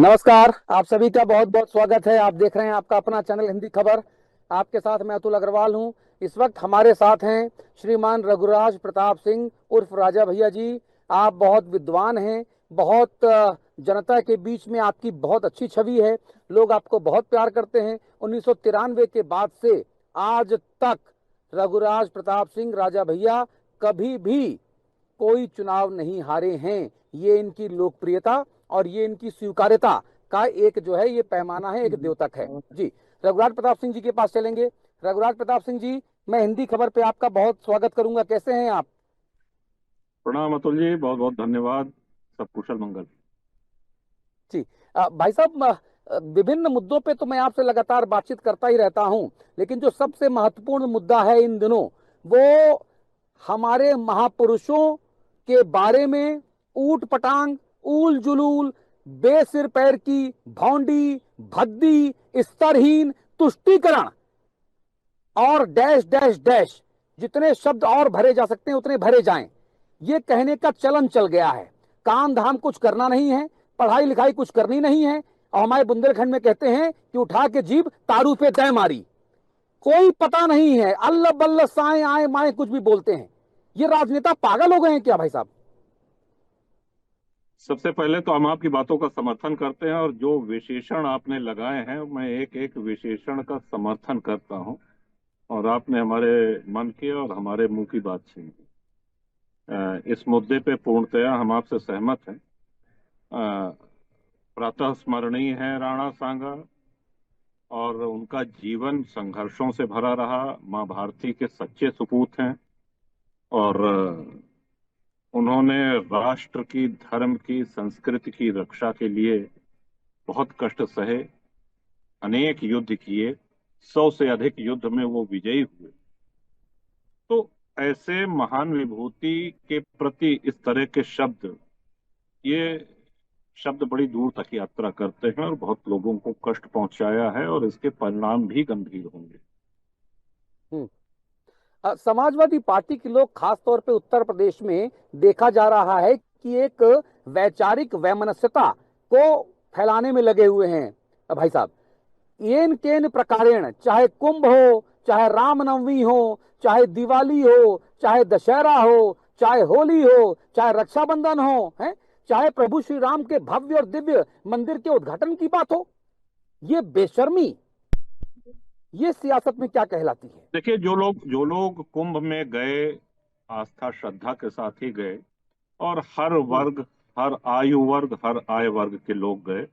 नमस्कार। आप सभी का बहुत बहुत स्वागत है। आप देख रहे हैं आपका अपना चैनल हिंदी खबर। आपके साथ मैं अतुल अग्रवाल हूं। इस वक्त हमारे साथ हैं श्रीमान रघुराज प्रताप सिंह उर्फ राजा भैया जी। आप बहुत विद्वान हैं। बहुत जनता के बीच में आपकी बहुत अच्छी छवि है। लोग आपको बहुत प्यार करते हैं। 1993 के बाद से आज तक रघुराज प्रताप सिंह राजा भैया कभी भी कोई चुनाव नहीं हारे हैं। ये इनकी लोकप्रियता और ये इनकी स्वीकार्यता का एक जो है ये पैमाना है, एक द्योतक है जी। रघुराज प्रताप सिंह जी के पास चलेंगे। रघुराज प्रताप सिंह जी, मैं हिंदी खबर पे आपका बहुत स्वागत करूंगा। कैसे हैं आप? प्रणाम अतुल जी, बहुत बहुत धन्यवाद। सब कुशल मंगल। जी। भाई साहब, विभिन्न मुद्दों पे तो मैं आपसे लगातार बातचीत करता ही रहता हूं, लेकिन जो सबसे महत्वपूर्ण मुद्दा है इन दिनों, वो हमारे महापुरुषों के बारे में ऊट पटांग, ऊल जुलूल, बेसिर पैर की भौंडी, भद्दी, स्तरहीन तुष्टीकरण और डैश डैश डैश, जितने शब्द और भरे जा सकते हैं उतने भरे जाएं, ये कहने का चलन चल गया है। काम धाम कुछ करना नहीं है, पढ़ाई लिखाई कुछ करनी नहीं है, और हमारे बुंदेलखंड में कहते हैं कि उठा के जीभ तारू पे तय मारी। कोई पता नहीं है, अल्लाह बल्ला साए आए माए कुछ भी बोलते हैं। ये राजनेता पागल हो गए हैं क्या भाई साहब? सबसे पहले तो हम आपकी बातों का समर्थन करते हैं, और जो विशेषण आपने लगाए हैं मैं एक एक विशेषण का समर्थन करता हूं। और आपने हमारे मन की और हमारे मुंह की बात छीनी। इस मुद्दे पे पूर्णतया हम आपसे सहमत हैं। अ, प्रातः स्मरणीय है राणा सांगा, और उनका जीवन संघर्षों से भरा रहा। मां भारती के सच्चे सपूत हैं। और उन्होंने राष्ट्र की, धर्म की, संस्कृति की रक्षा के लिए बहुत कष्ट सहे, अनेक युद्ध किए। 100 से अधिक युद्ध में वो विजयी हुए। तो ऐसे महान विभूति के प्रति इस तरह के शब्द, ये शब्द बड़ी दूर तक यात्रा करते हैं और बहुत लोगों को कष्ट पहुंचाया है, और इसके परिणाम भी गंभीर होंगे। हम्म। समाजवादी पार्टी के लोग खास तौर पे उत्तर प्रदेश में देखा जा रहा है कि एक वैचारिक वैमनस्यता को फैलाने में लगे हुए हैं। भाई साहब, येन केन प्रकारेण, चाहे कुंभ हो, चाहे रामनवमी हो, चाहे दिवाली हो, चाहे दशहरा हो, चाहे होली हो, चाहे रक्षाबंधन हो, है, चाहे प्रभु श्री राम के भव्य और दिव्य मंदिर के उद्घाटन की बात हो, ये बेशर्मी, ये सियासत में क्या कहलाती है? देखिए, जो लोग कुंभ में गए, आस्था श्रद्धा के साथ ही गए। और हर हम्म। वर्ग, हर आयु वर्ग, हर आय वर्ग के लोग गए।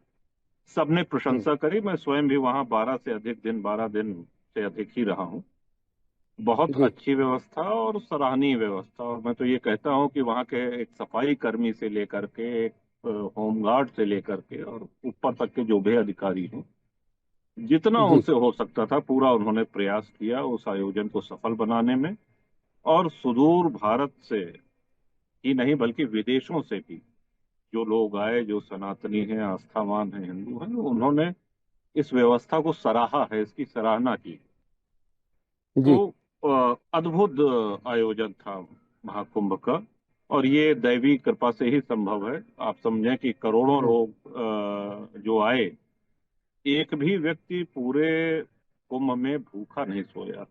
सबने हम्म। प्रशंसा करी। मैं स्वयं भी वहां 12 दिन से अधिक ही रहा हूं। बहुत जी। अच्छी व्यवस्था और सराहनीय व्यवस्था। और मैं तो ये कहता हूं कि वहां के एक सफाई कर्मी से लेकर के, एक होमगार्ड से लेकर के, और ऊपर तक के जो भी अधिकारी हैं, जितना जी। उनसे हो सकता था पूरा उन्होंने प्रयास किया उस आयोजन को सफल बनाने में। और सुदूर भारत से ही नहीं बल्कि विदेशों से भी जो लोग आए, जो सनातनी हैं, आस्थावान हैं, हिंदू हैं, उन्होंने इस व्यवस्था को सराहा है, इसकी सराहना की। तो जी। अद्भुत आयोजन था महाकुंभ का। और ये दैवी कृपा से ही संभव है। आप समझें कि करोड़ों हम्म। लोग जो आए, एक भी व्यक्ति पूरे कुंभ में भूखा नहीं सोया।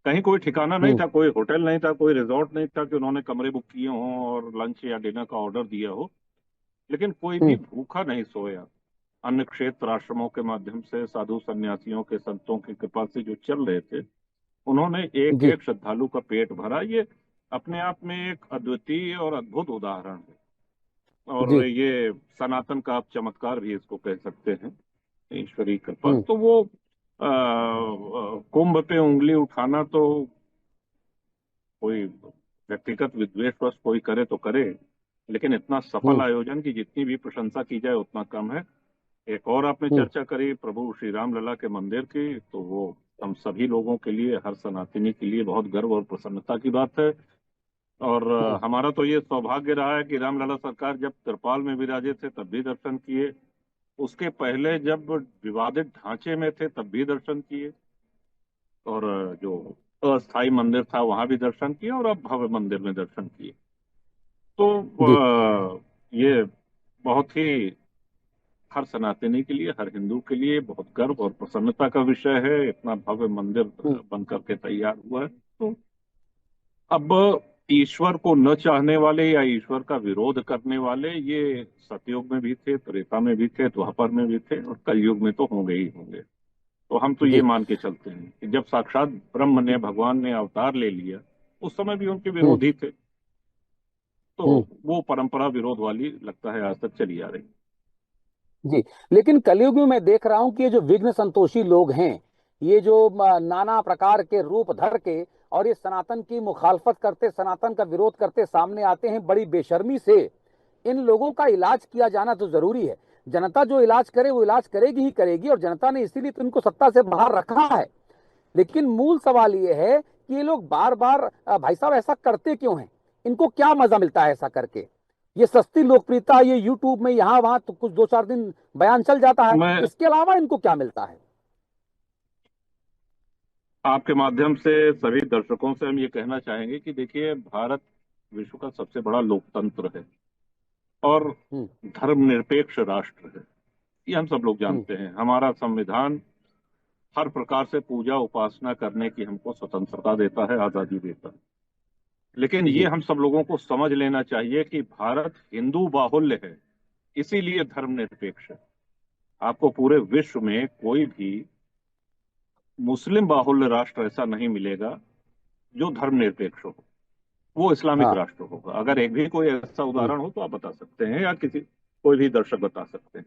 कहीं कोई ठिकाना नहीं हम्म। था, कोई होटल नहीं था, कोई रिजॉर्ट नहीं था कि उन्होंने कमरे बुक किए हों और लंच या डिनर का ऑर्डर दिया हो। लेकिन कोई भी हम्म। भूखा नहीं सोया। अन्य क्षेत्र आश्रमों के माध्यम से, साधु संन्यासियों के, संतों की कृपा से जो चल रहे थे, उन्होंने एक जी। एक श्रद्धालु का पेट भरा। ये अपने आप में एक अद्वितीय और अद्भुत उदाहरण है। और जी। ये सनातन का आप चमत्कार भी इसको कह सकते हैं, ईश्वरीय कृपा। हम्म। तो वो कुंभ पे उंगली उठाना तो कोई व्यक्तिगत विद्वेषवश कोई करे तो करे, लेकिन इतना सफल हम्म। आयोजन की जितनी भी प्रशंसा की जाए उतना कम है। एक और आपने हम्म। चर्चा करी प्रभु श्री राम लला के मंदिर की, तो वो हम सभी लोगों के लिए, हर सनातनी के लिए बहुत गर्व और प्रसन्नता की बात है। और हम्म। हमारा तो ये सौभाग्य रहा है कि रामलला सरकार जब तिरपाल में विराजे थे तब भी दर्शन किए। उसके पहले जब विवादित ढांचे में थे तब भी दर्शन किए। और जो अस्थाई मंदिर था वहां भी दर्शन किए, और अब भव्य मंदिर में दर्शन किए। तो जी। ये बहुत ही हर सनातनी के लिए, हर हिंदू के लिए बहुत गर्व और प्रसन्नता का विषय है। इतना भव्य मंदिर हम्म। बन करके तैयार हुआ है। तो अब ईश्वर को न चाहने वाले या ईश्वर का विरोध करने वाले, ये सतयुग में भी थे, त्रेता में भी थे, द्वापर में भी थे, और कलयुग में तो होंगे ही होंगे। तो हम तो ये जी। मान के चलते हैं कि जब साक्षात ब्रह्म ने, भगवान ने अवतार ले लिया, उस समय भी उनके हम्म। विरोधी थे। तो हम्म। वो परंपरा विरोध वाली लगता है आज तक चली आ रही। जी। लेकिन कलयुग में मैं देख रहा हूं कि ये जो विघ्न संतोषी लोग हैं, ये जो नाना प्रकार के रूप धर के और ये सनातन की मुखालफत करते, सनातन का विरोध करते सामने आते हैं बड़ी बेशर्मी से। इन लोगों का इलाज किया जाना तो जरूरी है। जनता जो इलाज करे वो इलाज करेगी ही करेगी, और जनता ने इसीलिए तो इनको सत्ता से बाहर रखा है। लेकिन मूल सवाल ये है कि ये लोग बार बार भाई साहब ऐसा करते क्यों हैं? इनको क्या मजा मिलता है ऐसा करके? ये सस्ती लोकप्रियता, ये यूट्यूब में यहाँ वहां तो कुछ 2 4 दिन बयान चल जाता है, मैं इसके अलावा इनको क्या मिलता है? आपके माध्यम से सभी दर्शकों से हम ये कहना चाहेंगे कि देखिए, भारत विश्व का सबसे बड़ा लोकतंत्र है और हम्म। धर्मनिरपेक्ष राष्ट्र है। ये हम सब लोग हम्म। जानते हैं। हमारा संविधान हर प्रकार से पूजा उपासना करने की हमको स्वतंत्रता देता है, आजादी देता है। लेकिन ये जी। हम सब लोगों को समझ लेना चाहिए कि भारत हिंदू बाहुल्य है, इसीलिए धर्मनिरपेक्ष है। आपको पूरे विश्व में कोई भी मुस्लिम बाहुल्य राष्ट्र ऐसा नहीं मिलेगा जो धर्मनिरपेक्ष हो। वो इस्लामिक हाँ। राष्ट्र होगा। अगर एक भी कोई ऐसा हम्म। उदाहरण हो तो आप बता सकते हैं, या किसी कोई भी दर्शक बता सकते हैं।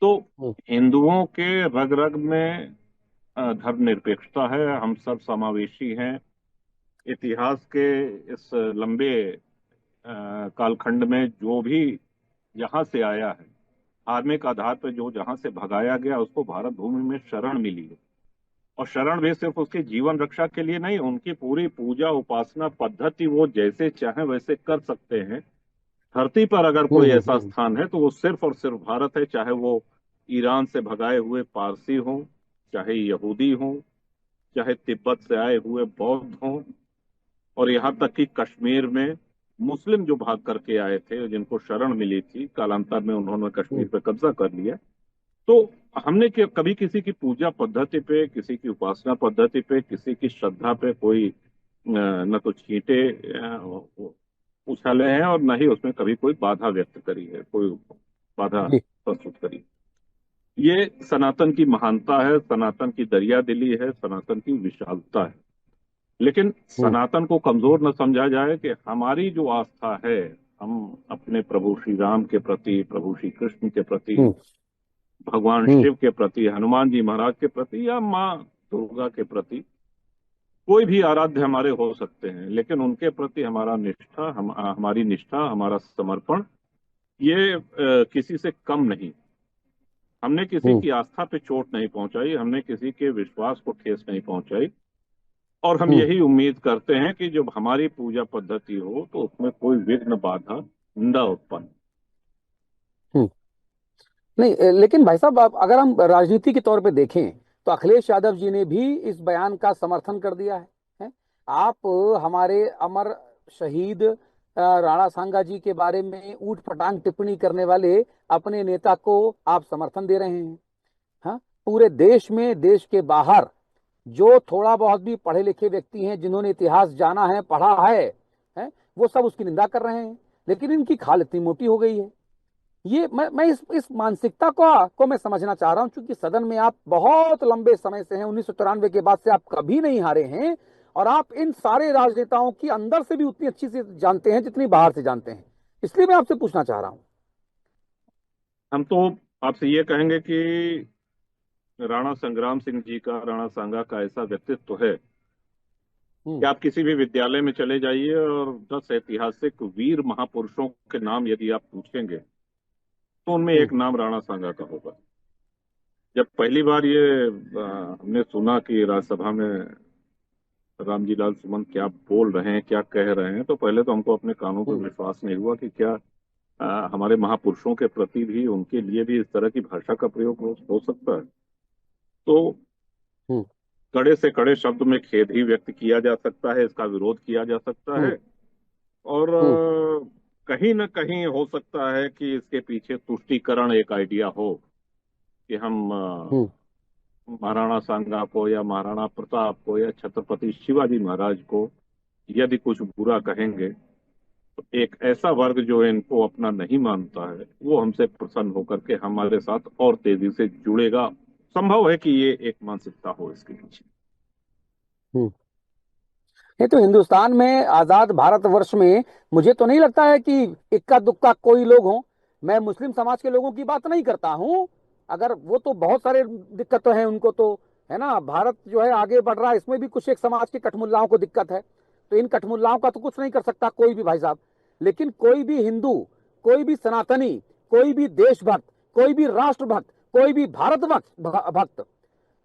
तो हम्म। हिंदुओं के रग रग में धर्मनिरपेक्षता है। हम सब समावेशी हैं। इतिहास के इस लंबे कालखंड में जो भी यहाँ से आया है, धार्मिक आधार पर जो जहां से भगाया गया, उसको भारत भूमि में शरण मिली है। और शरण भी सिर्फ उसके जीवन रक्षा के लिए नहीं, उनकी पूरी पूजा उपासना पद्धति वो जैसे चाहे वैसे कर सकते हैं। धरती पर अगर हम्म। कोई हम्म। ऐसा स्थान है तो वो सिर्फ और सिर्फ भारत है। चाहे वो ईरान से भगाए हुए पारसी हों, चाहे यहूदी हों, चाहे तिब्बत से आए हुए बौद्ध हों, और यहाँ तक कि कश्मीर में मुस्लिम जो भाग करके आए थे, जिनको शरण मिली थी, कालांतर में उन्होंने कश्मीर हम्म। पर कब्जा कर लिया। तो हमने कभी किसी की पूजा पद्धति पे, किसी की उपासना पद्धति पे, किसी की श्रद्धा पे कोई न तो छींटे उछाले हैं, और न ही उसमें कभी कोई बाधा व्यक्त करी है, कोई बाधा जी। प्रस्तुत करी। ये सनातन की महानता है, सनातन की दरिया दिली है, सनातन की विशालता है। लेकिन हम्म। सनातन को कमजोर न समझा जाए कि हमारी जो आस्था है, हम अपने प्रभु श्री राम के प्रति, प्रभु श्री कृष्ण के प्रति, हम्म। भगवान हम्म। शिव के प्रति, हनुमान जी महाराज के प्रति, या माँ दुर्गा के प्रति, कोई भी आराध्य हमारे हो सकते हैं, लेकिन उनके प्रति हमारा निष्ठा, हमारी निष्ठा, हमारा समर्पण, ये किसी से कम नहीं। हमने किसी हम्म। की आस्था पे चोट नहीं पहुंचाई, हमने किसी के विश्वास को ठेस नहीं पहुंचाई। और हम हम्म। यही उम्मीद करते हैं कि जब हमारी पूजा पद्धति हो तो उसमें कोई विघ्न, बाधा न उत्पन्न। हम्म। नहीं, लेकिन भाई साहब, अगर हम राजनीति के तौर पे देखें तो अखिलेश यादव जी ने भी इस बयान का समर्थन कर दिया है? आप हमारे अमर शहीद राणा सांगा जी के बारे में ऊट पटांग टिप्पणी करने वाले अपने नेता को आप समर्थन दे रहे हैं। हाँ। पूरे देश में, देश के बाहर जो थोड़ा बहुत भी पढ़े लिखे व्यक्ति हैं, जिन्होंने इतिहास जाना है, पढ़ा है, वो सब उसकी निंदा कर रहे हैं। लेकिन इनकी खाल इतनी मोटी हो गई है। ये मैं इस मानसिकता को मैं समझना चाह रहा हूं, क्योंकि सदन में आप बहुत लंबे समय से हैं, 1993 के बाद से आप कभी नहीं हारे हैं, और आप इन सारे राजनेताओं की अंदर से भी उतनी अच्छी से जानते हैं जितनी बाहर से जानते हैं। इसलिए मैं आपसे पूछना चाह रहा हूं। हम तो आपसे ये कहेंगे कि राणा संग्राम सिंह जी का, राणा सांगा का ऐसा व्यक्तित्व है कि हम्म। आप किसी भी विद्यालय में चले जाइए और 10 ऐतिहासिक वीर महापुरुषों के नाम यदि आप पूछेंगे तो उनमें हम्म। एक नाम राणा सांगा का होगा। जब पहली बार ये हमने सुना कि राज्यसभा में रामजी लाल सुमन क्या बोल रहे हैं, क्या कह रहे हैं, तो पहले तो हमको अपने कानों पर हम्म। विश्वास नहीं हुआ कि क्या हमारे महापुरुषों के प्रति भी, उनके लिए भी इस तरह की भाषा का प्रयोग हो सकता है। तो हम्म। कड़े से कड़े शब्द में खेद ही व्यक्त किया जा सकता है, इसका विरोध किया जा सकता हम्म। है। और हम्म। कहीं ना कहीं हो सकता है कि इसके पीछे तुष्टीकरण एक आइडिया हो कि हम हम्म। महाराणा सांगा को या महाराणा प्रताप को या छत्रपति शिवाजी महाराज को यदि कुछ बुरा कहेंगे तो एक ऐसा वर्ग जो इनको अपना नहीं मानता है वो हमसे प्रसन्न होकर के हमारे साथ और तेजी से जुड़ेगा। संभव है कि ये एक मानसिकता हो इसके पीछे। हम्म। नहीं तो हिंदुस्तान में, आजाद भारतवर्ष में, मुझे तो नहीं लगता है कि इक्का दुक्का कोई लोग हों। मैं मुस्लिम समाज के लोगों की बात नहीं करता हूं। अगर वो तो बहुत सारे दिक्कतें हैं उनको तो, है ना। भारत जो है आगे बढ़ रहा है, इसमें भी कुछ एक समाज के कठमुल्लाओं को दिक्कत है। तो इन कठमुल्लाओं का तो कुछ नहीं कर सकता कोई भी भाई साहब। लेकिन कोई भी हिंदू, कोई भी सनातनी, कोई भी देशभक्त, कोई भी राष्ट्रभक्त, कोई भी भारत भक्त,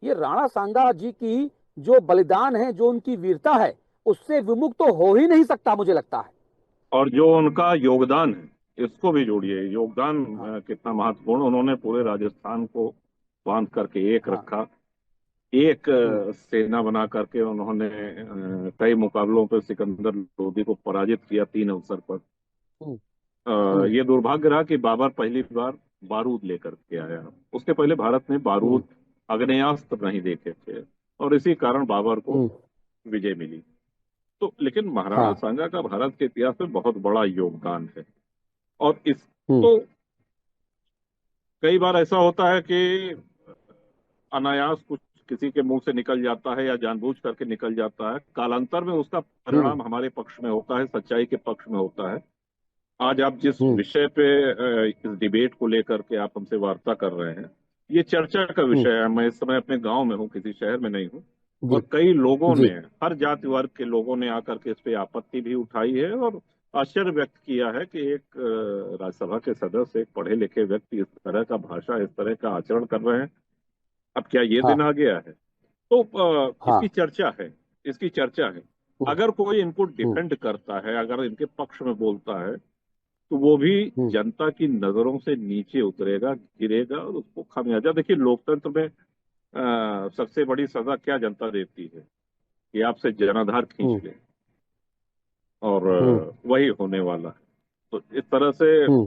ये राणा सांगा जी की जो बलिदान है, जो उनकी वीरता है, उससे विमुख तो हो ही नहीं सकता मुझे लगता है। और जो उनका योगदान है इसको भी जोड़िए। योगदान हाँ। कितना महत्वपूर्ण, उन्होंने पूरे राजस्थान को बांध करके एक हाँ। रखा। एक हम्म। सेना बना करके उन्होंने कई मुकाबलों पर सिकंदर लोदी को पराजित किया 3 अवसर पर। हम्म। हम्म। ये दुर्भाग्य रहा कि बाबर पहली बार बारूद लेकर के आया। उसके पहले भारत ने हम्म। बारूद, आग्नेयास्त्र नहीं देखे थे और इसी कारण बाबर को हम्म। विजय मिली। तो लेकिन महाराणा हाँ। सांगा का भारत के इतिहास में बहुत बड़ा योगदान है। और इस हम्म। तो कई बार ऐसा होता है कि अनायास कुछ किसी के मुंह से निकल जाता है या जानबूझ करके निकल जाता है, कालांतर में उसका हम्म। परिणाम हमारे पक्ष में होता है, सच्चाई के पक्ष में होता है। आज आप जिस हम्म। विषय पे इस डिबेट को लेकर के आप हमसे वार्ता कर रहे हैं, ये चर्चा का हम्म। विषय है। मैं इस समय अपने गांव में हूँ, किसी शहर में नहीं हूँ। जी। और कई लोगों ने, जी। हर जाति वर्ग के लोगों ने आकर के इस पे आपत्ति भी उठाई है और आश्चर्य व्यक्त किया है कि एक राज्यसभा के सदस्य, एक पढ़े लिखे व्यक्ति इस तरह का भाषा, इस तरह का आचरण कर रहे हैं। अब क्या ये दिन हाँ। आ गया है? तो हाँ। इसकी चर्चा है, इसकी चर्चा है। हम्म। अगर कोई इनको हम्म। डिफेंड करता है, अगर इनके पक्ष में बोलता है, तो वो भी हम्म। जनता की नजरों से नीचे उतरेगा, गिरेगा और उसको खामियाजा। देखिए, लोकतंत्र में सबसे बड़ी सजा क्या जनता देती है कि आपसे जनाधार खींच हम्म। ले, और हम्म। वही होने वाला है। तो इस तरह से हम्म।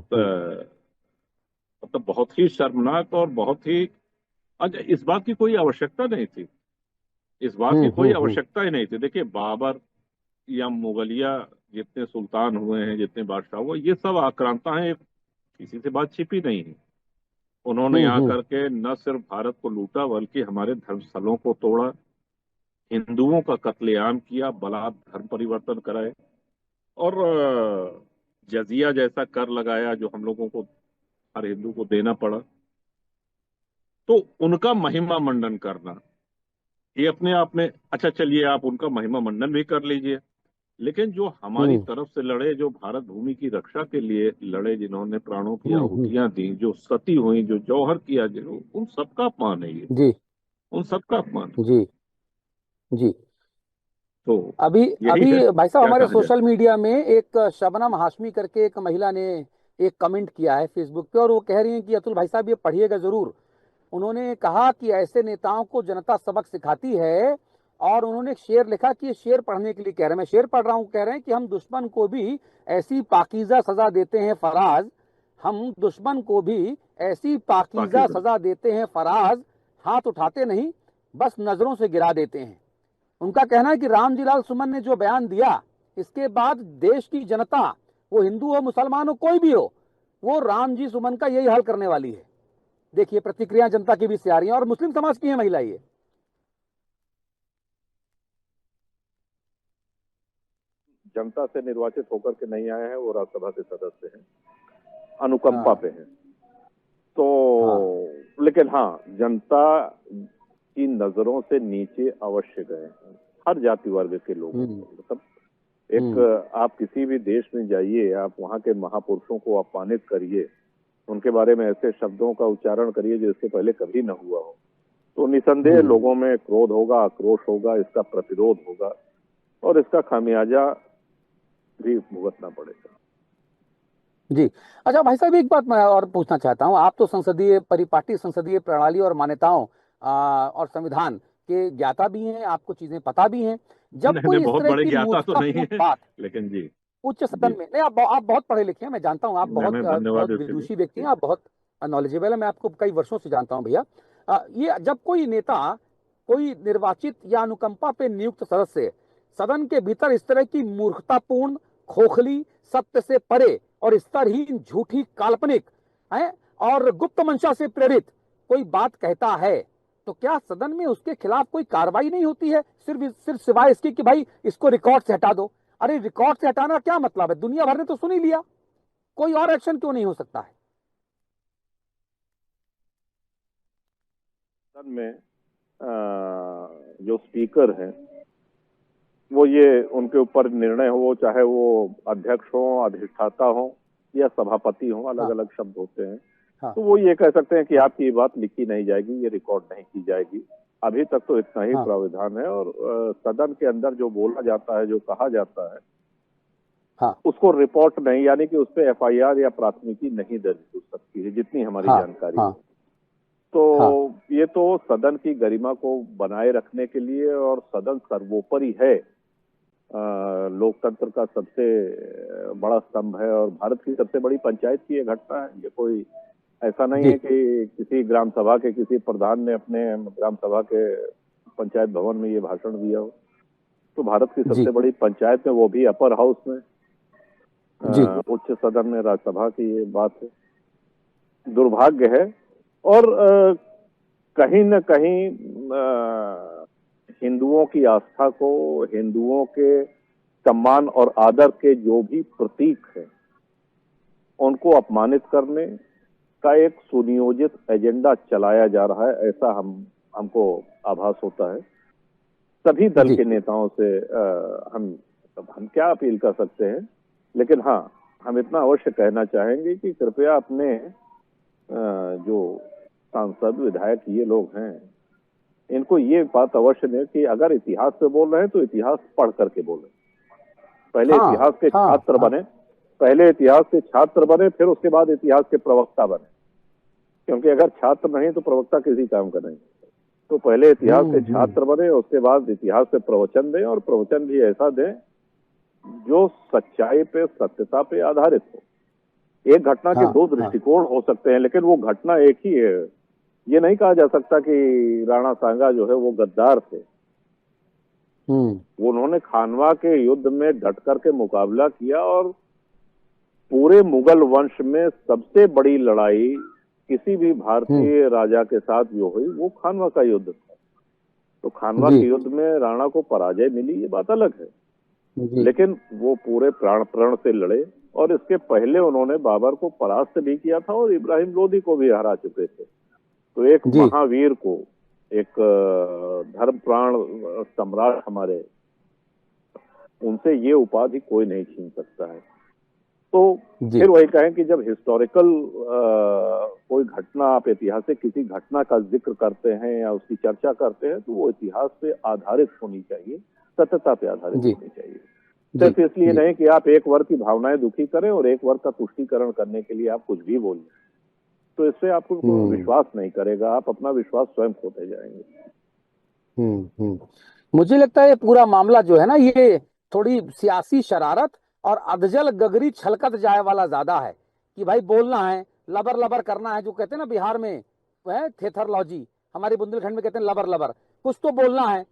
मतलब बहुत ही शर्मनाक और बहुत ही, अच्छा, इस बात की कोई आवश्यकता नहीं थी। इस बात की हम्म। कोई आवश्यकता ही नहीं थी। देखिए, बाबर या मुगलिया जितने सुल्तान हुए हैं, जितने बादशाह हुए, ये सब आक्रांता हैं, किसी से बात छिपी नहीं है। उन्होंने हम्म। यहाँ करके न सिर्फ भारत को लूटा बल्कि हमारे धर्मस्थलों को तोड़ा, हिंदुओं का कत्लेआम किया, बलात् धर्म परिवर्तन कराए और जजिया जैसा कर लगाया जो हम लोगों को, हर हिंदू को देना पड़ा। तो उनका महिमा मंडन करना, ये अपने आप में अच्छा, चलिए आप उनका महिमा मंडन भी कर लीजिए, लेकिन जो हमारी हम्म। तरफ से लड़े, जो भारत भूमि की रक्षा के लिए लड़े, जिन्होंने प्राणों की हम्म। आहुतियां दी, जो सती हुई, जो जौहर किया, जिन्हों, उन सबका अपमान है ये, जी। उन सबका अपमान है। जी। जी। तो अभी यही है, अभी भाई साहब, क्या हमारे कहा जाए। सोशल मीडिया में एक शबनम हाशमी करके एक महिला ने एक कमेंट किया है फेसबुक पे, और वो कह रही हैं कि अतुल भाई साहब ये पढ़िएगा जरूर। उन्होंने कहा कि ऐसे नेताओं को जनता सबक सिखाती है। और उन्होंने एक शेर लिखा कि ये शेर पढ़ने के लिए कह रहे हैं, मैं शेर पढ़ रहा हूं। कह रहे हैं कि हम दुश्मन को भी ऐसी पाकीज़ा सजा देते हैं फराज, हम दुश्मन को भी ऐसी पाकीज़ा पाकिस्तान। सजा देते हैं फराज, हाथ उठाते नहीं, बस नजरों से गिरा देते हैं। उनका कहना है कि रामजीलाल सुमन ने जो बयान दिया, इसके बाद देश की जनता, वो हिंदू हो मुसलमान हो कोई भी हो, वो राम जी सुमन का यही हाल करने वाली है। देखिए प्रतिक्रिया जनता की भी से आ रही है, और मुस्लिम समाज की है महिला ये। जनता से निर्वाचित होकर के नहीं आए हैं, वो राज्यसभा के सदस्य हैं, अनुकंपा हाँ। पे हैं। तो हाँ। लेकिन हाँ, जनता की नजरों से नीचे अवश्य गए हैं हर जाति वर्ग के लोगों हम्म। को। मतलब एक, हम्म। आप किसी भी देश में जाइए, आप वहाँ के महापुरुषों को अपमानित करिए, उनके बारे में ऐसे शब्दों का उच्चारण करिए जो इससे पहले कभी न हुआ हो, तो निसंदेह हम्म। लोगों में क्रोध होगा, आक्रोश होगा, इसका प्रतिरोध होगा और इसका खामियाजा भी भुगतना पड़ेगा। जी। अच्छा भाई साहब, एक बात मैं और पूछना चाहता हूँ। आप तो संसदीय परिपाटी, संसदीय प्रणाली और मान्यताओं और संविधान के ज्ञाता भी हैं, आपको चीजें पता भी हैं। जब नहीं नहीं, कोई इस बहुत तरह बड़े की ज्ञाता तो नहीं मूर्खतापूर्ण है, बात, लेकिन जी। उच्च जी। सदन में। नहीं, आप बहुत पढ़े लिखे हैं, मैं जानता हूँ, आप नहीं बहुत नहीं, धन्यवाद बहुत इसके लिए विदुषी व्यक्ति हैं, जी। आप बहुत नॉलेजेबल है, मैं आपको कई वर्षों से जानता हूँ भैया। ये जब कोई नेता, कोई निर्वाचित या अनुकंपा पे नियुक्त सदस्य सदन के भीतर इस तरह की मूर्खतापूर्ण, खोखली, सत्य से परे और स्तरहीन, झूठी, काल्पनिक है और गुप्त मंशा से प्रेरित कोई बात कहता है, तो क्या सदन में उसके खिलाफ कोई कार्रवाई नहीं होती है, सिर्फ सिर्फ सिवाय इसके कि भाई इसको रिकॉर्ड से हटा दो? अरे रिकॉर्ड से हटाना क्या मतलब है, दुनिया भर ने तो सुन ही लिया, कोई और एक्शन क्यों नहीं हो सकता है? सदन में जो स्पीकर हैं वो ये उनके ऊपर निर्णय हो, वो चाहे वो अध्यक्ष हो, अधिष्ठाता हो या सभापति हो, अलग हाँ अलग शब्द होते हैं, हाँ तो वो ये कह सकते हैं कि हाँ आपकी ये बात लिखी नहीं जाएगी, ये रिकॉर्ड नहीं की जाएगी। अभी तक तो इतना ही हाँ प्राविधान है। और सदन के अंदर जो बोला जाता है, जो कहा जाता है, हाँ उसको रिपोर्ट नहीं, यानी कि उस पर एफआईआर या प्राथमिकी नहीं दर्ज हो सकती है, जितनी हमारी हाँ जानकारी हाँ है। तो हाँ ये तो सदन की गरिमा को बनाए रखने के लिए, और सदन सर्वोपरि है, लोकतंत्र का सबसे बड़ा स्तंभ है, और भारत की सबसे बड़ी पंचायत की ये घटना है। ये कोई ऐसा नहीं जी है कि किसी ग्राम सभा के किसी प्रधान ने अपने ग्राम सभा के पंचायत भवन में ये भाषण दिया हो। तो भारत की जी सबसे बड़ी पंचायत में, वो भी अपर हाउस में, जी उच्च सदन में, राज्यसभा की ये बात है, दुर्भाग्य है। और कहीं न कहीं हिंदुओं की आस्था को, हिंदुओं के सम्मान और आदर के जो भी प्रतीक हैं, उनको अपमानित करने का एक सुनियोजित एजेंडा चलाया जा रहा है, ऐसा हमको आभास होता है। सभी दल जी के नेताओं से हम क्या अपील कर सकते हैं, लेकिन हाँ, हम इतना अवश्य कहना चाहेंगे कि कृपया अपने जो सांसद, विधायक ये लोग हैं, इनको ये बात अवश्य नहीं कि अगर इतिहास पे बोल रहे हैं तो इतिहास पढ़ करके बोले। पहले हाँ इतिहास के हाँ छात्र हाँ बने, पहले इतिहास के छात्र बने, फिर उसके बाद इतिहास के प्रवक्ता बने। क्योंकि अगर छात्र नहीं तो प्रवक्ता किसी काम का नहीं। तो पहले इतिहास के छात्र बने, उसके बाद इतिहास पे प्रवचन दें, और प्रवचन भी ऐसा दें जो सच्चाई पे, सत्यता पे आधारित हो। एक घटना के हाँ दो हाँ दृष्टिकोण हो सकते हैं, लेकिन वो घटना एक ही है। ये नहीं कहा जा सकता कि राणा सांगा जो है वो गद्दार थे। उन्होंने खानवा के युद्ध में डट करके मुकाबला किया, और पूरे मुगल वंश में सबसे बड़ी लड़ाई किसी भी भारतीय राजा के साथ जो हुई वो खानवा का युद्ध था। तो खानवा जी के युद्ध में राणा को पराजय मिली, ये बात अलग है, जी लेकिन वो पूरे प्राण प्रण से लड़े, और इसके पहले उन्होंने बाबर को परास्त भी किया था, और इब्राहिम लोदी को भी हरा चुके थे। तो एक जी महावीर को, एक धर्म प्राण सम्राट हमारे, उनसे ये उपाधि कोई नहीं छीन सकता है। तो जी फिर वही कहें कि जब हिस्टोरिकल कोई घटना, आप ऐतिहासिक किसी घटना का जिक्र करते हैं या उसकी चर्चा करते हैं, तो वो इतिहास पे आधारित होनी चाहिए, सत्यता पे आधारित जी होनी चाहिए। जी सिर्फ इसलिए जी नहीं कि आप एक वर्ग की भावनाएं दुखी करें और एक वर्ग का तुष्टीकरण करने के लिए आप कुछ भी बोलें, तो इससे आपको कोई विश्वास नहीं करेगा, आप अपना विश्वास स्वयं खोते जाएंगे। मुझे लगता है ये पूरा मामला जो है ना, ये थोड़ी सियासी शरारत और अधजल गगरी छलकत जाए वाला ज्यादा है, कि भाई बोलना है, लबर लबर करना है, जो कहते हैं ना बिहार में है थेथरलॉजी, हमारे बुंदेलखंड में कहते हैं लबर लबर, कुछ तो बोलना है,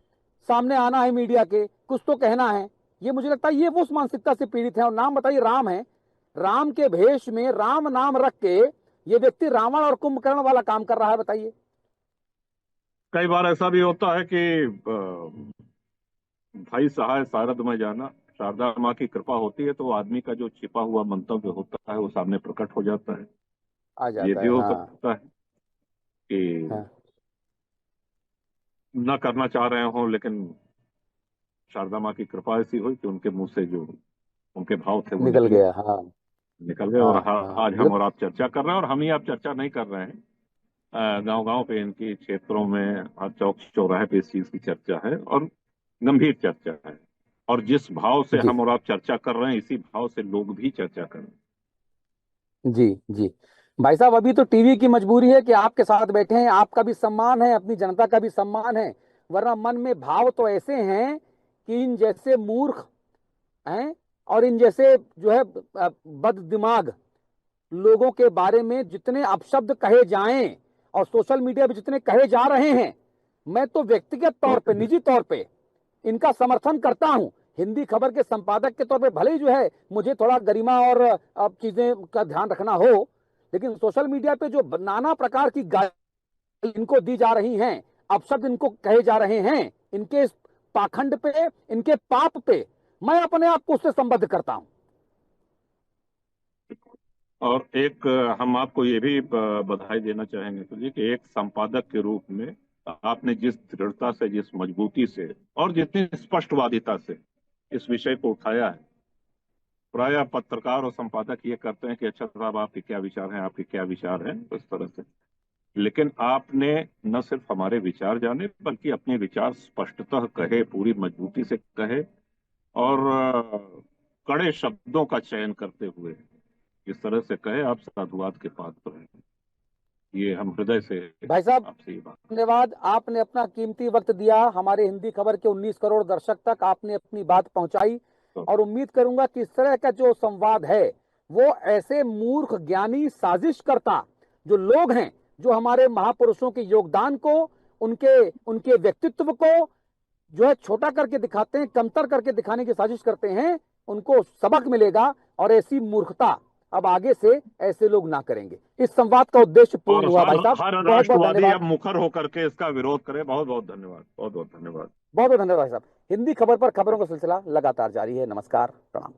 सामने आना है मीडिया के, कुछ तो कहना है। ये मुझे लगता है ये वो उस मानसिकता से पीड़ित है। और नाम बताइए, राम है, राम के भेष में राम नाम रख के ये व्यक्ति रावण और कुंभकर्ण वाला काम कर रहा है, बताइए। कई बार ऐसा भी होता है कि भाई सहाय सारद में जाना, शारदा माँ की कृपा होती है तो आदमी का जो छिपा हुआ मंतव्य होता है वो सामने प्रकट हो जाता है। आ ये जाता भी है, हो हाँ सकता है कि हाँ न करना चाह रहे हो, लेकिन शारदा माँ की कृपा ऐसी हुई कि उनके मुंह से जो उनके भाव थे वो निकल निकले, गया, हाँ निकल गए। और हाँ हाँ आज हम और आप चर्चा कर रहे हैं, और हम ही आप चर्चा नहीं कर रहे हैं, गांव गांव पे, इनकी क्षेत्रों में, हर चौक चौराहे पे इस चीज की चर्चा है, और गंभीर चर्चा है। और जिस भाव से जी हम और आप चर्चा कर रहे हैं, इसी भाव से लोग भी चर्चा कर रहे हैं। जी जी। भाई साहब, अभी तो टीवी की मजबूरी है कि आपके साथ बैठे हैं, आपका भी सम्मान है, अपनी जनता का भी सम्मान है, वरना मन में भाव तो ऐसे हैं कि इन जैसे मूर्ख हैं और इन जैसे जो है बद दिमाग लोगों के बारे में जितने अपशब्द कहे जाएं और सोशल मीडिया पे जितने कहे जा रहे हैं, मैं तो व्यक्तिगत तौर पे, निजी तौर पे इनका समर्थन करता हूं। हिंदी खबर के संपादक के तौर पे भले ही जो है मुझे थोड़ा गरिमा और चीजें का ध्यान रखना हो, लेकिन सोशल मीडिया पे जो नाना प्रकार की गाली इनको दी जा रही हैं, अपशब्द इनको कहे जा रहे हैं, इनके पाखंड पे, इनके पाप पे मैं अपने आप को उससे संबद्ध करता हूं। और एक हम आपको ये भी बधाई देना चाहेंगे तो जी कि एक संपादक के रूप में आपने जिस दृढ़ता से, जिस मजबूती से और जितनी स्पष्टवादिता से इस विषय को उठाया है, प्रायः पत्रकार और संपादक ये करते हैं कि अच्छा साहब आपके क्या विचार हैं, आपके क्या विचार हैं, इस तरह से। लेकिन आपने न सिर्फ हमारे विचार जाने बल्कि अपने विचार स्पष्टतः कहे, पूरी मजबूती से कहे और कड़े शब्दों का चयन करते हुए इस तरह से कहे। आप साधुवाद के पात्र हैं, ये हम हृदय से भाई साहब आपसे ये बात। धन्यवाद, आपने अपना कीमती वक्त दिया, हमारे हिंदी खबर के 19 करोड़ दर्शक तक आपने अपनी बात पहुंचाई और उम्मीद करूंगा कि इस तरह का जो संवाद है वो ऐसे मूर्ख ज्ञानी साजिशकर्ता जो लोग हैं, जो हमारे महापुरुषों के योगदान को, उनके व्यक्तित्व को जो है छोटा करके दिखाते हैं, कमतर करके दिखाने की साजिश करते हैं, उनको सबक मिलेगा और ऐसी मूर्खता अब आगे से ऐसे लोग ना करेंगे। इस संवाद का उद्देश्य पूर्ण हुआ भाई साहब। हर बहुत बहुत राष्ट्रवादी धन्यवाद, अब मुखर होकर के इसका विरोध करे। बहुत बहुत धन्यवाद, बहुत बहुत धन्यवाद, बहुत बहुत धन्यवाद भाई साहब। हिंदी खबर पर खबरों का सिलसिला लगातार जारी है। नमस्कार, प्रणाम।